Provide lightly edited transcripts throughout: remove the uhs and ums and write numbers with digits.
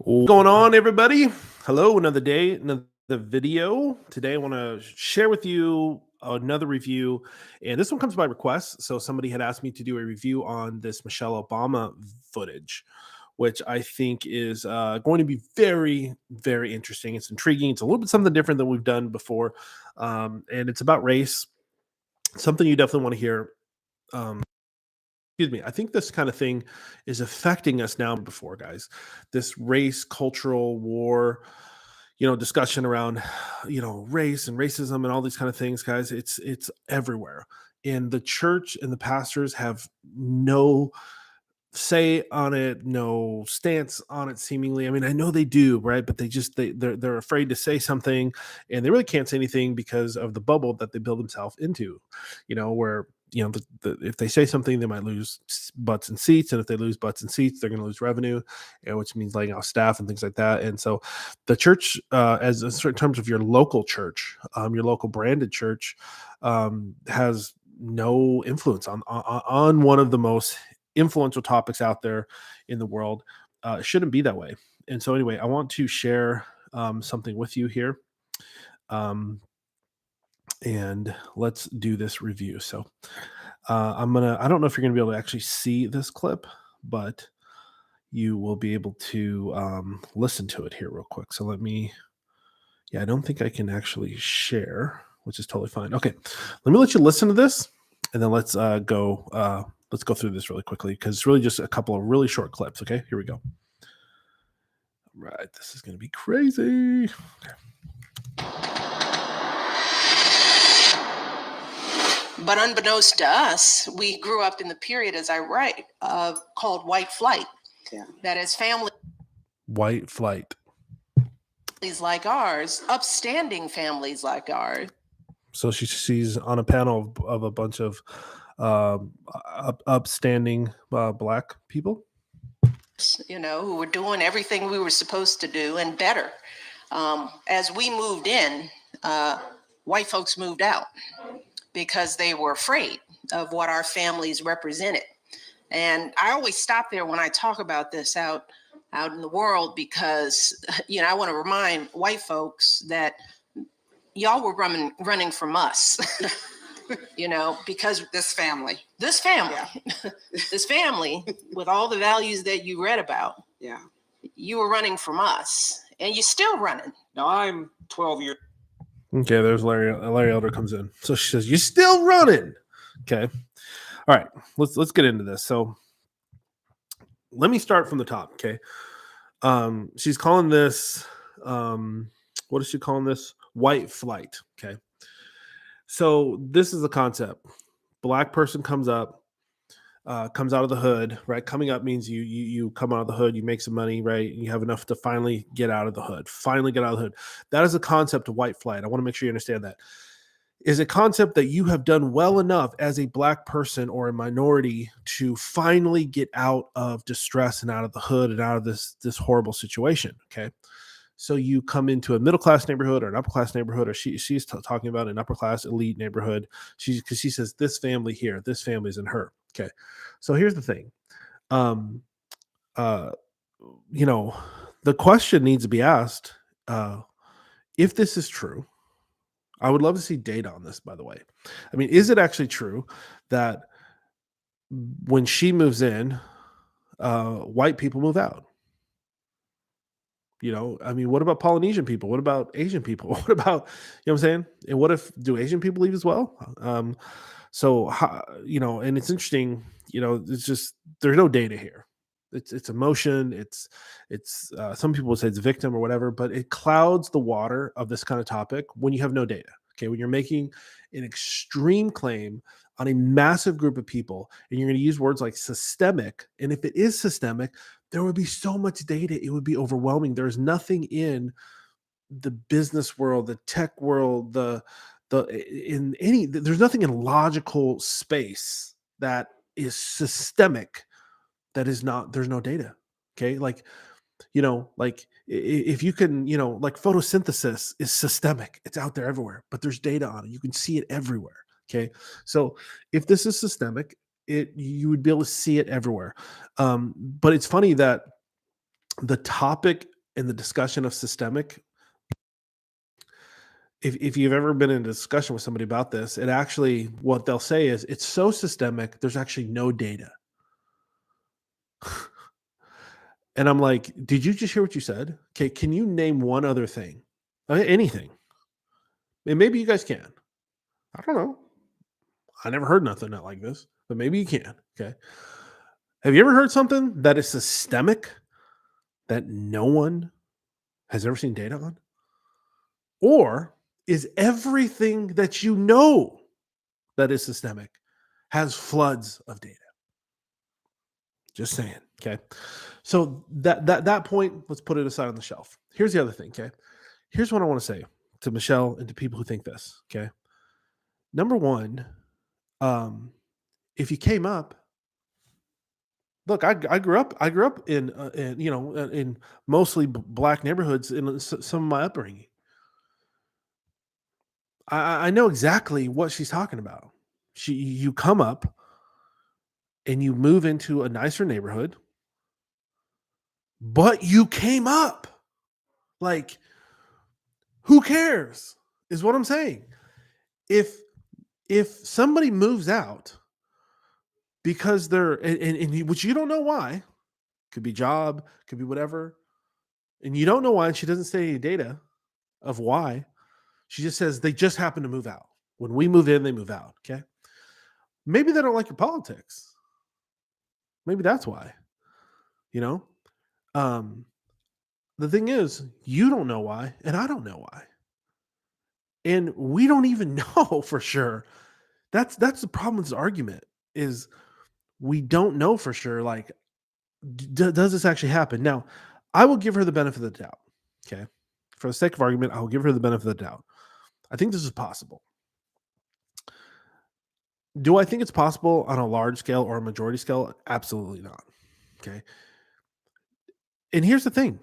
What's going on, everybody? Hello, another day, another video. Today, I want to share with you another review, and this one comes by request. So, somebody had asked me to do a review on this Michelle Obama footage, which I think is going to be very, very interesting. It's intriguing. It's a little bit something different than we've done before, and it's about race. Something you definitely want to hear. Um, Excuse me. I think this kind of thing is affecting us now before, guys. This race, cultural war, discussion around, race and racism and all these kind of things, guys. It's everywhere. And the church and the pastors have no say on it, no stance on it seemingly. I mean, I know they do, right? But they're afraid to say something, and they really can't say anything because of the bubble that they build themselves into, where if they say something, they might lose butts and seats, and if they lose butts and seats, they're going to lose revenue, which means laying off staff and things like that. And so the church, as in certain terms of your local church, your local branded church, has no influence on one of the most influential topics out there in the world. It shouldn't be that way. And so, anyway, I want to share something with you here. And let's do this review. So, I don't know if you're going to be able to actually see this clip, but you will be able to listen to it here real quick. So, I don't think I can actually share, which is totally fine. Okay. Let me let you listen to this, and then let's go through this really quickly because it's really just a couple of really short clips. Okay, here we go. Right, this is going to be crazy. Okay. But unbeknownst to us, we grew up in the period, as I write, called white flight. Yeah. That is family. White flight. Families like ours, upstanding families like ours. So she's on a panel of a bunch of upstanding Black people, who were doing everything we were supposed to do and better. As we moved in, white folks moved out because they were afraid of what our families represented. And I always stop there when I talk about this out in the world because, I want to remind white folks that y'all were running from us, because this family, yeah. This family with all the values that you read about, you were running from us and you're still running. Now I'm 12 years. Okay, there's Larry Elder comes in. So she says, "You're still running." Okay. All right, let's get into this. So let me start from the top. Okay. She's calling this what is she calling this? White flight. Okay. So this is the concept. Black person comes out of the hood, right? Coming up means you come out of the hood, you make some money, right? And you have enough to finally get out of the hood. That is the concept of white flight. I want to make sure you understand that. Is a concept that you have done well enough as a Black person or a minority to finally get out of distress and out of the hood and out of this horrible situation. Okay. So you come into a middle class neighborhood or an upper class neighborhood, or she's talking about an upper class elite neighborhood. Because she says this family here, this family's in her. Okay. So here's the thing. The question needs to be asked, if this is true. I would love to see data on this, by the way. I mean, is it actually true that when she moves in, white people move out? What about Polynesian people? What about Asian people? What about, what I'm saying? And what if, do Asian people leave as well? And it's interesting, it's just, there's no data here. It's emotion. It's some people would say it's victim or whatever, but it clouds the water of this kind of topic when you have no data. Okay. When you're making an extreme claim on a massive group of people and you're going to use words like systemic. And if it is systemic, there would be so much data. It would be overwhelming. There's nothing in the business world, the tech world, there's nothing in logical space that is systemic. There's no data. Okay. If you can, like photosynthesis is systemic, it's out there everywhere, but there's data on it. You can see it everywhere. Okay. So if this is systemic, you would be able to see it everywhere. But it's funny that the topic and the discussion of systemic, if you've ever been in a discussion with somebody about this, it actually, what they'll say is it's so systemic, there's actually no data. And I'm like, did you just hear what you said? Okay, can you name one other thing? Anything. And maybe you guys can. I don't know. I never heard nothing like this, but maybe you can. Okay. Have you ever heard something that is systemic that no one has ever seen data on? Or is everything that you know that is systemic has floods of data? Just saying. Okay. So that point, let's put it aside on the shelf. Here's the other thing. Okay. Here's what I want to say to Michelle and to people who think this. Okay. Number one, if you came up, look, I grew up in mostly black neighborhoods in some of my upbringing. I know exactly what she's talking about. You come up and you move into a nicer neighborhood, but you came up. Like, who cares? Is what I'm saying. If somebody moves out because they're which you don't know why, could be job, could be whatever, and you don't know why, and she doesn't say any data of why. She just says they just happen to move out. When we move in, they move out. Okay. Maybe they don't like your politics. Maybe that's why. You know? The thing is, you don't know why, and I don't know why. And we don't even know for sure. That's the problem with this argument is we don't know for sure. Like, does this actually happen? Now, I will give her the benefit of the doubt. Okay. For the sake of argument, I will give her the benefit of the doubt. I think this is possible. Do I think it's possible on a large scale or a majority scale? Absolutely not. Okay. And here's the thing.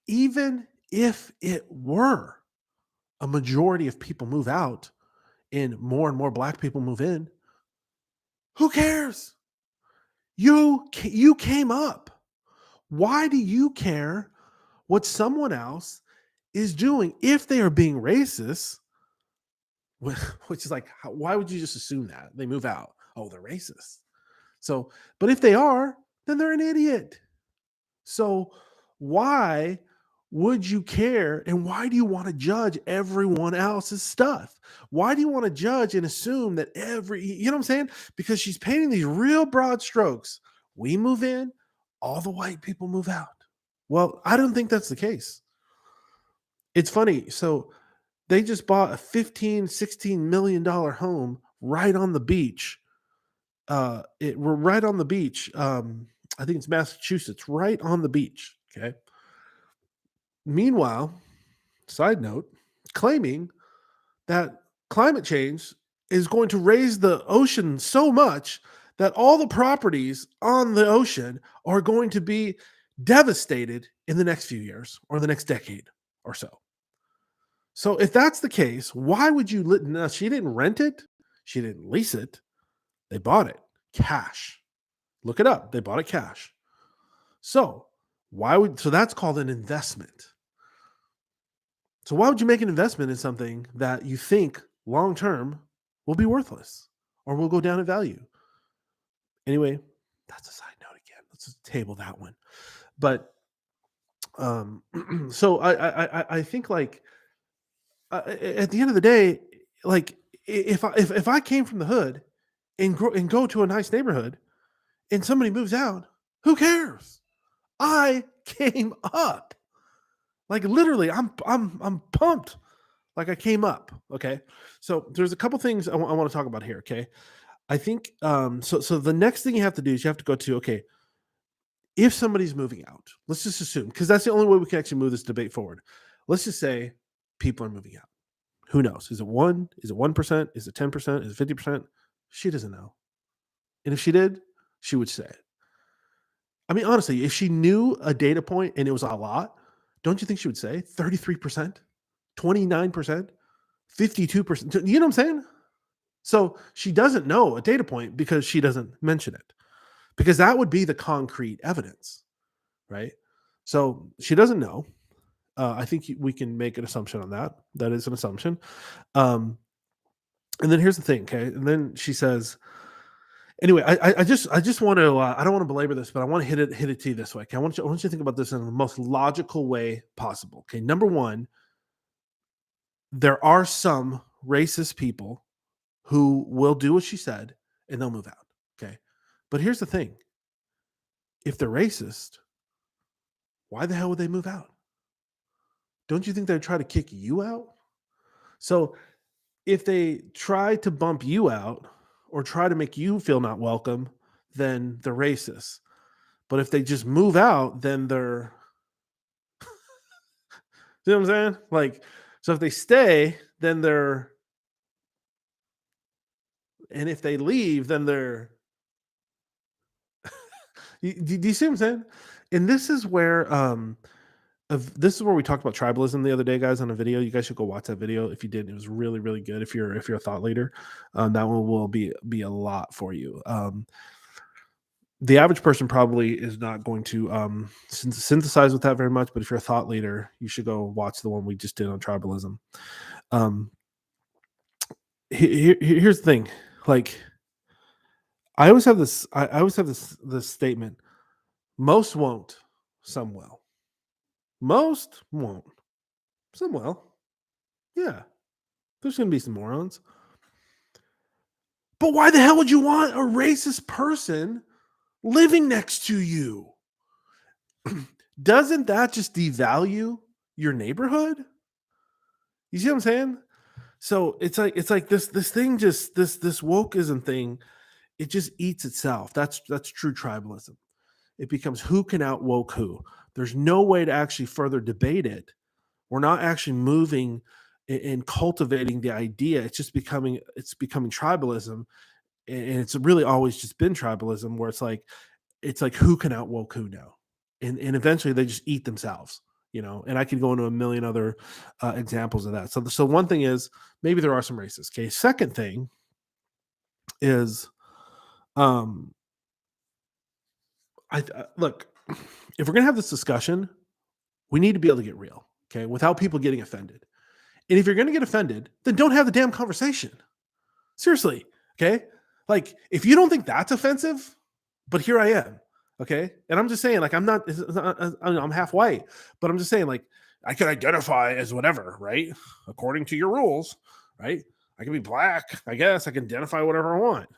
Even if it were a majority of people move out and more black people move in, who cares? You came up. Why do you care what someone else is doing if they are being racist? Which is like, why would you just assume that they move out? Oh, they're racist. So, but if they are, then they're an idiot. So why would you care? And why do you want to judge everyone else's stuff? Why do you want to judge and assume that you know what I'm saying? Because she's painting these real broad strokes. We move in, all the white people move out. Well, I don't think that's the case. It's funny. So they just bought a $15-16 million home right on the beach. We're right on the beach. I think it's Massachusetts, right on the beach. Okay. Meanwhile, side note, claiming that climate change is going to raise the ocean so much that all the properties on the ocean are going to be devastated in the next few years or the next decade or so. So if that's the case, why would you? No, she didn't rent it. She didn't lease it. They bought it cash. Look it up. They bought it cash. So that's called an investment. So why would you make an investment in something that you think long-term will be worthless or will go down in value? Anyway, that's a side note again. Let's just table that one. But so I think like at the end of the day, like if I came from the hood and go to a nice neighborhood and somebody moves out, who cares? I came up. Like literally, I'm pumped. Like I came up. Okay. So there's a couple things I want to talk about here. Okay. I think so the next thing you have to do is you have to go to, okay, if somebody's moving out, let's just assume, because that's the only way we can actually move this debate forward. Let's just say people are moving out. Who knows? Is it 1%? Is it 1%? Is it 10%? Is it 50%? She doesn't know. And if she did, she would say it. I mean, honestly, if she knew a data point and it was a lot, don't you think she would say 33%, 29%, 52%? You know what I'm saying? So she doesn't know a data point because she doesn't mention it, because that would be the concrete evidence, right? So she doesn't know. I think we can make an assumption on that. That is an assumption. Um, and then here's the thing, okay? And then she says, anyway, I just want to. I don't want to belabor this, but I want to hit it to you this way. Okay, I want you to think about this in the most logical way possible. Okay, number one, there are some racist people who will do what she said and they'll move out. Okay, but here's the thing: if they're racist, why the hell would they move out? Don't you think they'd try to kick you out? So if they try to bump you out or try to make you feel not welcome, then they're racist. But if they just move out, then they're, you know what I'm saying? Like, so if they stay, then they're, and if they leave, then they're, do you see what I'm saying? And this is where, this is where we talked about tribalism the other day, guys, on a video. You guys should go watch that video. If you did, it was really, really good. If you're a thought leader, that one will be a lot for you. The average person probably is not going to synthesize with that very much, but if you're a thought leader, you should go watch the one we just did on tribalism. Here's the thing, like I always have this. I always have this statement: most won't, some will. Most won't, some will. Yeah, there's going to be some morons. But why the hell would you want a racist person living next to you? Doesn't that just devalue your neighborhood? You see what I'm saying? So it's like this thing, just this wokeism thing, it just eats itself. That's true tribalism. It becomes who can out woke who. There's no way to actually further debate it. We're not actually moving and cultivating the idea. It's becoming tribalism, and it's really always just been tribalism, where it's like who can out woke who now, and eventually they just eat themselves, And I could go into a million other examples of that. So one thing is, maybe there are some racists. Okay, second thing is, I look, if we're gonna have this discussion, we need to be able to get real, okay, without people getting offended. And if you're gonna get offended, then don't have the damn conversation. Seriously, okay? Like, if you don't think that's offensive, but here I am, okay? And I'm just saying, like, I'm half white, but I'm just saying, like, I can identify as whatever, right? According to your rules, right? I can be black, I guess. I can identify whatever I want,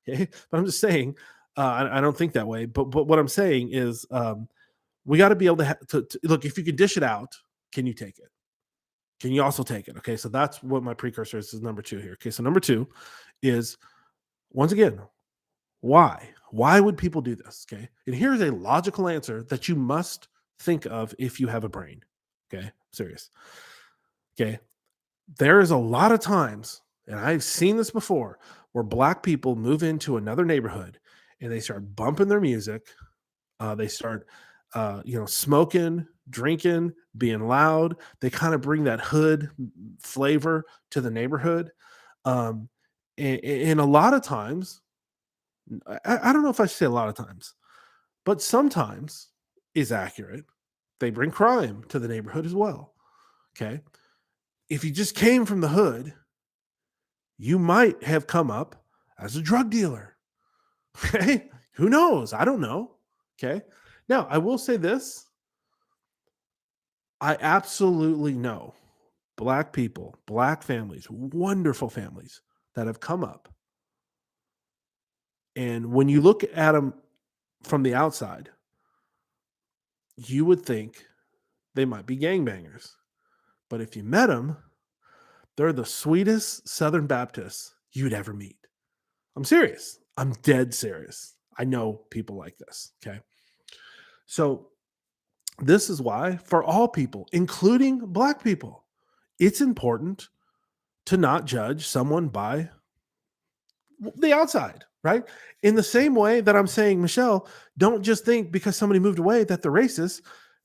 okay? But I'm just saying, I don't think that way. But what I'm saying is, we got to be able to look. If you can dish it out, can you take it? Can you also take it? Okay, so that's what my precursor is number 2 here. Okay, so number 2 is, once again, why? Why would people do this? Okay, and here's a logical answer that you must think of if you have a brain. Okay, serious. Okay, there is a lot of times, and I've seen this before, where black people move into another neighborhood and they start bumping their music. They start, smoking, drinking, being loud. They kind of bring that hood flavor to the neighborhood. And a lot of times, I don't know if I should say a lot of times, but sometimes is accurate. They bring crime to the neighborhood as well. Okay. If you just came from the hood, you might have come up as a drug dealer. Okay. Who knows? I don't know. Okay. Now, I will say this. I absolutely know black people, black families, wonderful families that have come up. And when you look at them from the outside, you would think they might be gangbangers. But if you met them, they're the sweetest Southern Baptists you'd ever meet. I'm serious. I'm dead serious. I know people like this. Okay. So this is why, for all people, including black people, it's important to not judge someone by the outside, right? In the same way that I'm saying, Michelle, don't just think because somebody moved away that they're racist.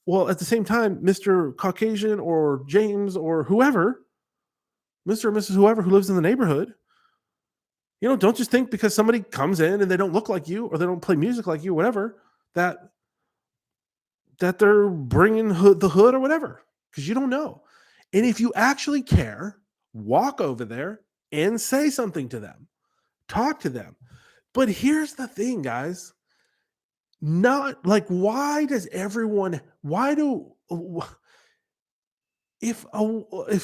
Well, at the same time, Mr. Caucasian or James or whoever, Mr. or Mrs. whoever who lives in the neighborhood, don't just think because somebody comes in and they don't look like you or they don't play music like you, whatever, that that they're bringing the hood or whatever, because you don't know. And if you actually care, walk over there and say something to them, talk to them. But here's the thing, guys. Not like, why does everyone, why do, if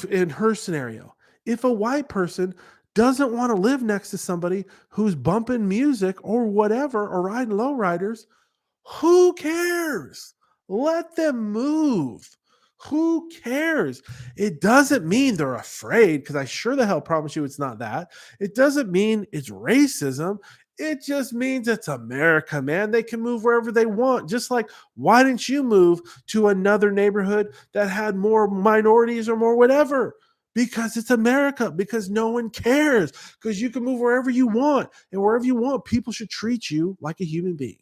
in her scenario, if a white person doesn't want to live next to somebody who's bumping music or whatever or riding lowriders, who cares? Let them move. Who cares? It doesn't mean they're afraid, because I sure the hell promise you it's not that. It doesn't mean it's racism. It just means it's America, man. They can move wherever they want. Just like, why didn't you move to another neighborhood that had more minorities or more whatever? Because it's America, because no one cares, because you can move wherever you want. And wherever you want, people should treat you like a human being.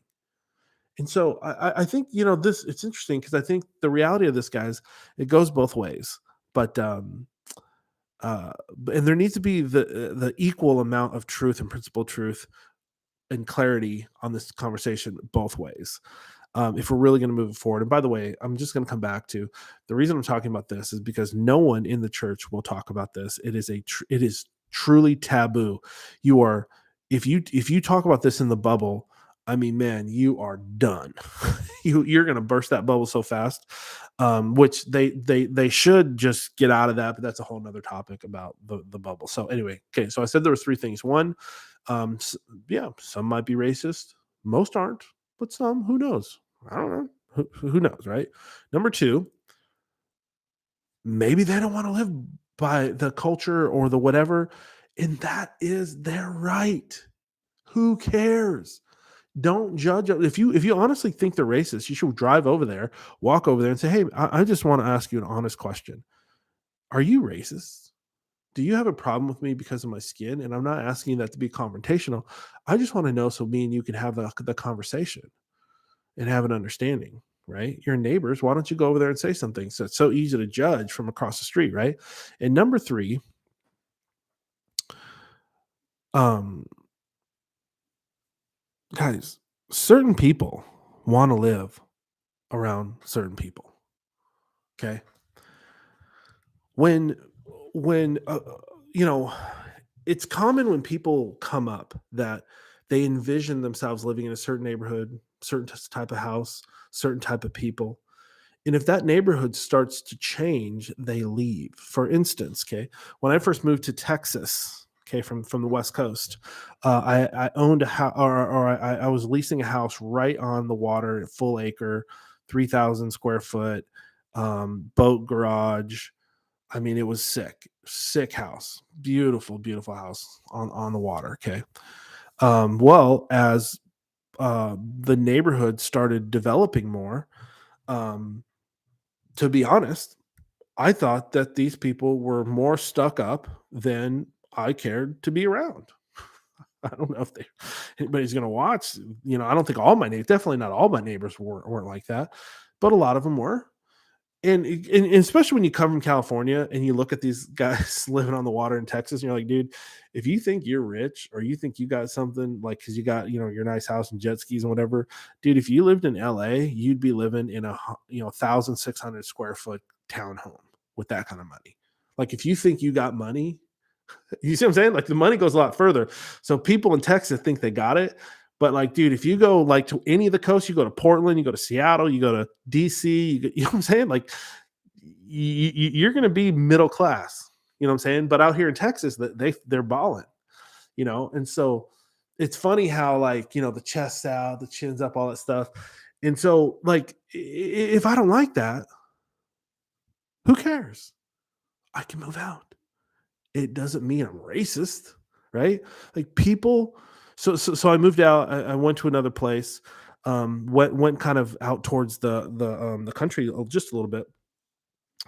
And so I think, this, it's interesting, because I think the reality of this, guys, it goes both ways. But and there needs to be the equal amount of truth and principled truth and clarity on this conversation both ways, if we're really going to move it forward. And by the way, I'm just going to come back to the reason I'm talking about this is because no one in the church will talk about this. It is truly taboo. You are, if you talk about this in the bubble, I mean, man, you are done. You're going to burst that bubble so fast, which they should just get out of that. But that's a whole nother topic about the bubble. So anyway, okay. So I said there were three things. One, yeah, some might be racist. Most aren't, but some, who knows? I don't know. Who knows, right? Number two, maybe they don't want to live by the culture or the whatever, and that is their right. Who cares? Don't judge. If you honestly think they're racist, you should drive over there, walk over there, and say, "Hey, I just want to ask you an honest question. Are you racist? Do you have a problem with me because of my skin?" And I'm not asking that to be confrontational. I just want to know, so me and you can have the conversation and have an understanding, right? Your neighbors, why don't you go over there and say something? So it's so easy to judge from across the street, right? And number three, um, guys, certain people want to live around certain people. Okay. When when you know, it's common when people come up that they envision themselves living in a certain neighborhood, certain type of house, certain type of people. And if that neighborhood starts to change, they leave. For instance, okay, when I first moved to Texas, okay, from the West Coast, I owned a house, or I was leasing a house right on the water, full acre, 3,000 square foot, boat garage. I mean, it was sick house, beautiful house on the water. Okay, well, as the neighborhood started developing more, um, to be honest, I thought that these people were more stuck up than I cared to be around. I don't know if anybody's going to watch. I don't think all my neighbors, definitely not all my neighbors weren't like that, but a lot of them were. And especially when you come from California and you look at these guys living on the water in Texas, and you're like, dude, if you think you're rich or you think you got something, like, because you got your nice house and jet skis and whatever, dude, if you lived in LA, you'd be living in a 1,600 square foot townhome with that kind of money. Like, if you think you got money, you see what I'm saying? Like, the money goes a lot further. So people in Texas think they got it. But like, dude, if you go like to any of the coasts, you go to Portland, you go to Seattle, you go to DC, you know what I'm saying? Like, you're going to be middle class, you know what I'm saying? But out here in Texas, they're balling, And so it's funny how, like, the chest's out, the chin's up, all that stuff. And so, like, if I don't like that, who cares? I can move out. It doesn't mean I'm racist, right? Like, people. So I moved out. I went to another place. Went kind of out towards the country just a little bit,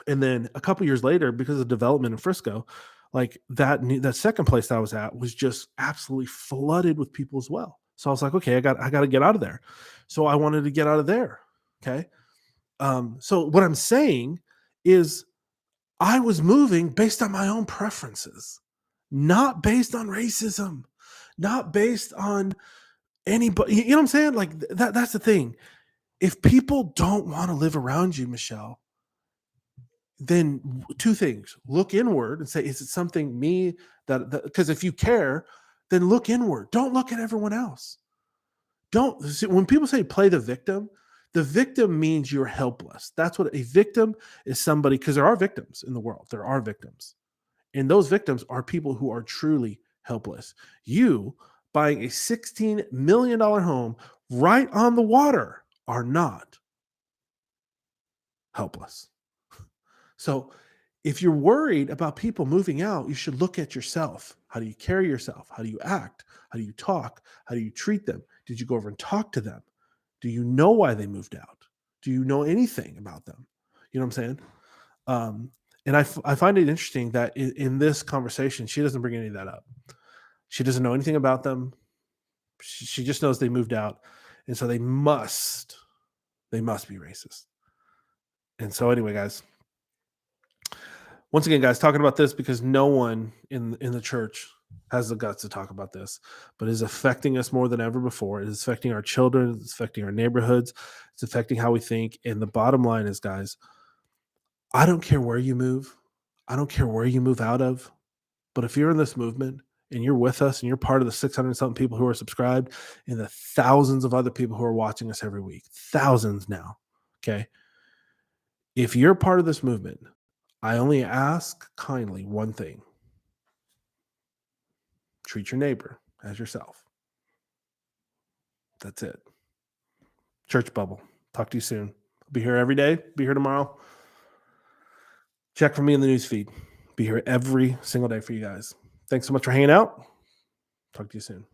and then a couple years later, because of development in Frisco, like that second place I was at was just absolutely flooded with people as well. So I was like, okay, I got to get out of there. So I wanted to get out of there. Okay. So what I'm saying is, I was moving based on my own preferences, not based on racism, not based on anybody. You know what I'm saying? Like, that's the thing. If people don't want to live around you, Michelle, then two things: look inward and say, is it something me that, because if you care, then look inward. Don't look at everyone else. Don't see, when people say play the victim means you're helpless. That's what a victim is, somebody, because there are victims in the world. There are victims. And those victims are people who are truly helpless. You buying a $16 million home right on the water are not helpless. So if you're worried about people moving out, you should look at yourself. How do you carry yourself? How do you act? How do you talk? How do you treat them? Did you go over and talk to them? Do you know why they moved out? Do you know anything about them? You know what I'm saying? And I find it interesting that in this conversation, she doesn't bring any of that up. She doesn't know anything about them. She just knows they moved out. And so they must be racist. And so anyway, guys, once again, guys, talking about this because no one in the church has the guts to talk about this, but it is affecting us more than ever before. It is affecting our children. It's affecting our neighborhoods. It's affecting how we think. And the bottom line is, guys, I don't care where you move. I don't care where you move out of. But if you're in this movement and you're with us and you're part of the 600 something people who are subscribed and the thousands of other people who are watching us every week, thousands now, okay? If you're part of this movement, I only ask kindly one thing: treat your neighbor as yourself. That's it. Church Bubble. Talk to you soon. I'll be here every day. Be here tomorrow. Check for me in the news feed. Be here every single day for you guys. Thanks so much for hanging out. Talk to you soon.